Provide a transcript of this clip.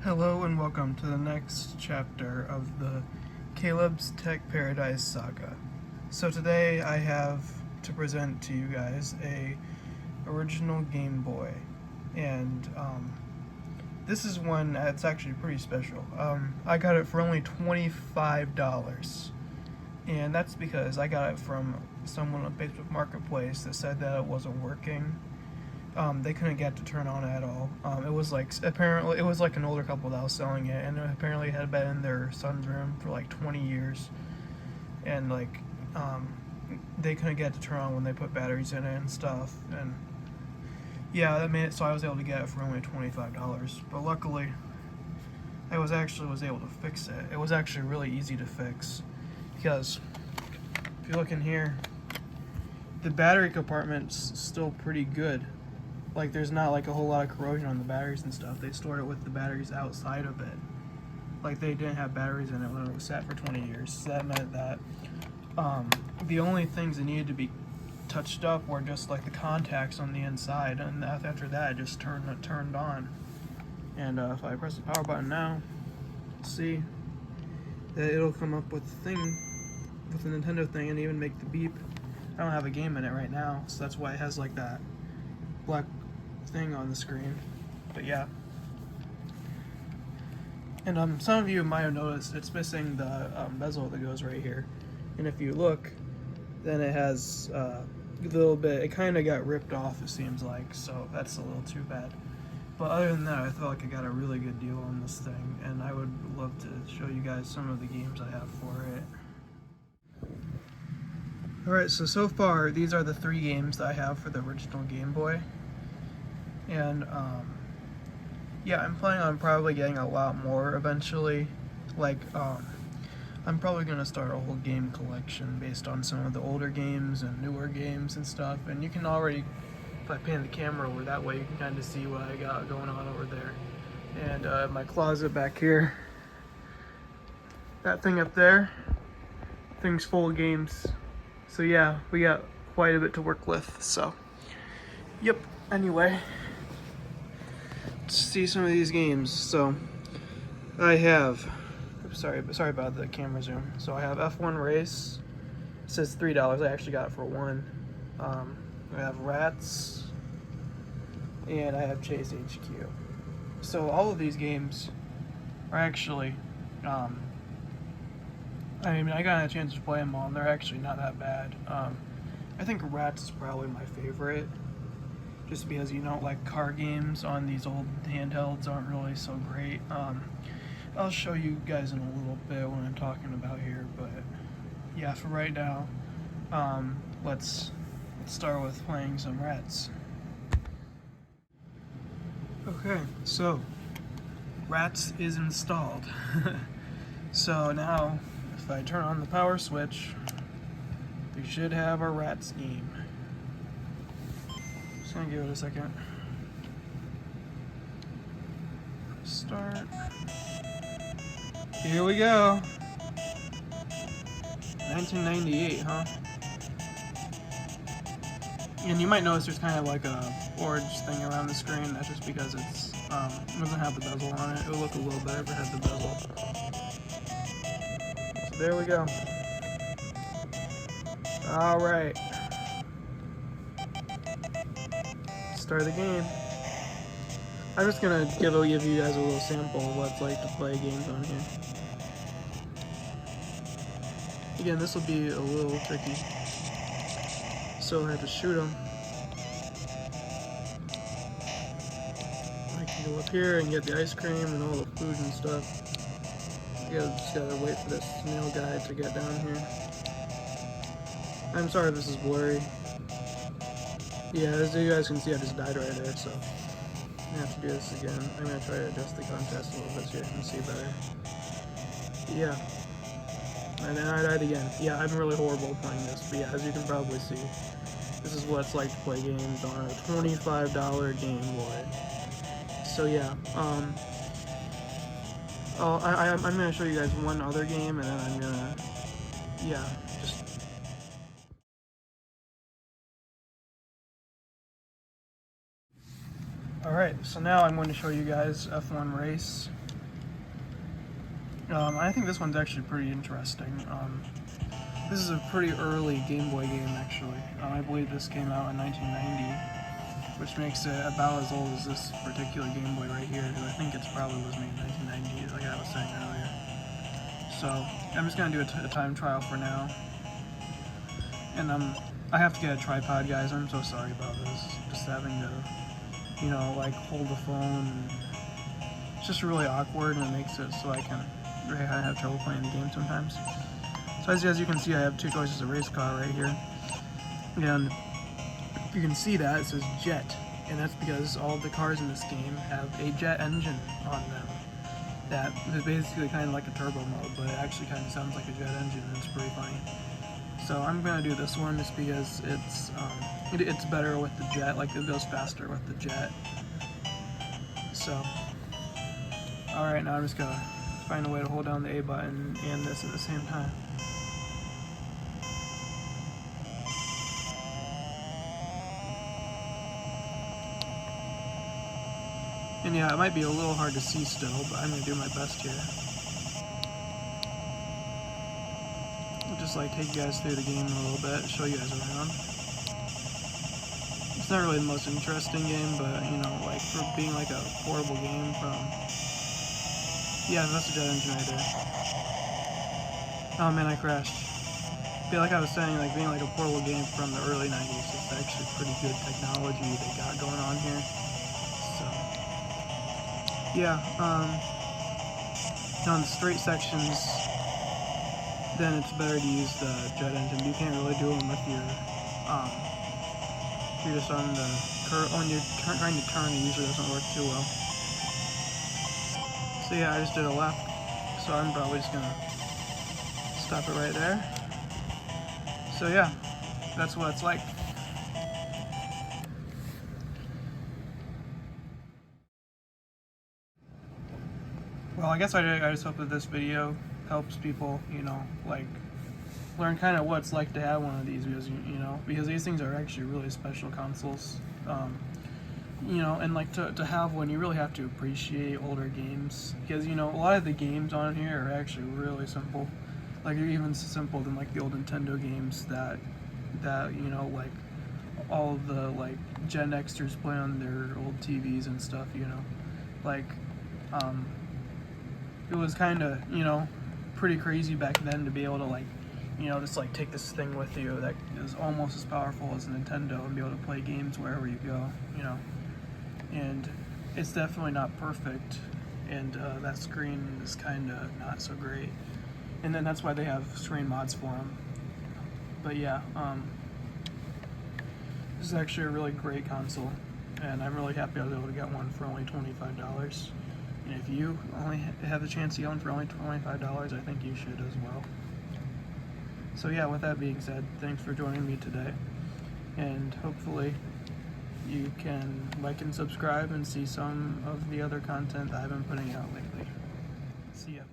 Hello and welcome to the next chapter of the Caleb's Tech Paradise saga. So today I have to present to you guys a original Game Boy, and this is one that's actually pretty special. I got it for only $25, and that's because I got it from someone on Facebook Marketplace that said that it wasn't working. They couldn't get it to turn on at all. It was like apparently it was like an older couple that was selling it, and it apparently had been in their son's room for like 20 years, and like they couldn't get it to turn on when they put batteries in it and stuff. And yeah, that made it so I was able to get it for only $25. But luckily, I was able to fix it. It was actually really easy to fix because if you look in here, the battery compartment's still pretty good. Like, there's not like a whole lot of corrosion on the batteries and stuff. They stored it with the batteries outside of it. Like, they didn't have batteries in it when it was sat for 20 years. So that meant that the only things that needed to be touched up were just like the contacts on the inside, and after that it just turned on. And if I press the power button now, see that it'll come up with a thing, with the Nintendo thing, and even make the beep. I don't have a game in it right now, so that's why it has like that black thing on the screen. But yeah, and some of you might have noticed it's missing the bezel that goes right here, and if you look, then it has a little bit, it kind of got ripped off, it seems like, so that's a little too bad. But other than that, I felt like I got a really good deal on this thing, and I would love to show you guys some of the games I have for it. Alright, so far these are the 3 games that I have for the original Game Boy. And yeah, I'm planning on probably getting a lot more eventually. Like, I'm probably gonna start a whole game collection based on some of the older games and newer games and stuff. And you can already, if I pan the camera over that way, you can kind of see what I got going on over there. And my closet back here, that thing up there, thing's full of games. So yeah, we got quite a bit to work with. So, yep. Anyway, let's see some of these games. So I have, sorry about the camera zoom. So I have F1 Race. It says $3. I actually got it for $1. I have Rats, and I have Chase HQ. So all of these games are actually, I mean, I got a chance to play them all, and they're actually not that bad. I think Rats is probably my favorite, just because, you know, like, car games on these old handhelds aren't really so great. I'll show you guys in a little bit what I'm talking about here, but yeah, for right now, let's start with playing some Rats. Okay, so Rats is installed. So now, if I turn on the power switch, we should have our Rats game. Just gonna give it a second. Start. Here we go. 1998, huh? And you might notice there's kind of like a orange thing around the screen. That's just because it's it doesn't have the bezel on it. It would look a little better if it had the bezel. So there we go. All right. Start the game. I'm just gonna give you guys a little sample of what it's like to play games on here. Again, this will be a little tricky, so I have to shoot them. I can go up here and get the ice cream and all the food and stuff. Just gotta wait for this snail guy to get down here. I'm sorry if this is blurry. Yeah, as you guys can see, I just died right there, so I'm gonna have to do this again. I'm gonna try to adjust the contrast a little bit so you can see better. Yeah. And then I died again. Yeah, I'm really horrible playing this, but yeah, as you can probably see, this is what it's like to play games on a $25 Game Boy. So yeah, I'm gonna show you guys one other game, and then I'm gonna, yeah, just. Alright, so now I'm going to show you guys F1 Race. I think this one's actually pretty interesting. This is a pretty early Game Boy game, actually. I believe this came out in 1990, which makes it about as old as this particular Game Boy right here, because I think it probably was made in 1990, like I was saying earlier. So, I'm just going to do a time trial for now. And I have to get a tripod, guys. I'm so sorry about this. Just having to, you know, like hold the phone. And it's just really awkward, and it makes it so I have trouble playing the game sometimes. So as you can see, I have two choices of race car right here. And you can see that it says jet, and that's because all of the cars in this game have a jet engine on them. That is basically kind of like a turbo mode, but it actually kind of sounds like a jet engine, and it's pretty funny. So I'm gonna do this one just because it's better with the jet, like it goes faster with the jet. So, alright, now I'm just gonna find a way to hold down the A button and this at the same time. And yeah, it might be a little hard to see still, but I'm gonna do my best here. I'll just like take you guys through the game a little bit, show you guys around. It's not really the most interesting game, but you know, like for being like a portable game from... Yeah, that's a jet engine right there. Oh man, I crashed. But like I was saying, like being like a portable game from the early 90s, it's actually pretty good technology they got going on here. So, yeah, on the straight sections, then it's better to use the jet engine. You can't really do them with your, if you're just on the curve, when you're trying to turn, it usually doesn't work too well. So yeah, I just did a left, so I'm probably just gonna stop it right there. So yeah, that's what it's like. Well, I guess I just hope that this video helps people, you know, like learn kind of what it's like to have one of these, because these things are actually really special consoles. You know, and like to have one, you really have to appreciate older games, because you know a lot of the games on here are actually really simple. Like they're even simple than like the old Nintendo games that you know, like all the like Gen Xers play on their old TVs and stuff. You know, like it was kind of, you know, pretty crazy back then to be able to like, you know, just like take this thing with you that is almost as powerful as a Nintendo and be able to play games wherever you go. You know. And it's definitely not perfect, and that screen is kind of not so great, and then that's why they have screen mods for them. But yeah, this is actually a really great console, and I'm really happy I was able to get one for only $25. And if you only have the chance to get one for only $25, I think you should as well. So yeah, with that being said, thanks for joining me today, and hopefully you can like and subscribe and see some of the other content that I've been putting out lately. See ya.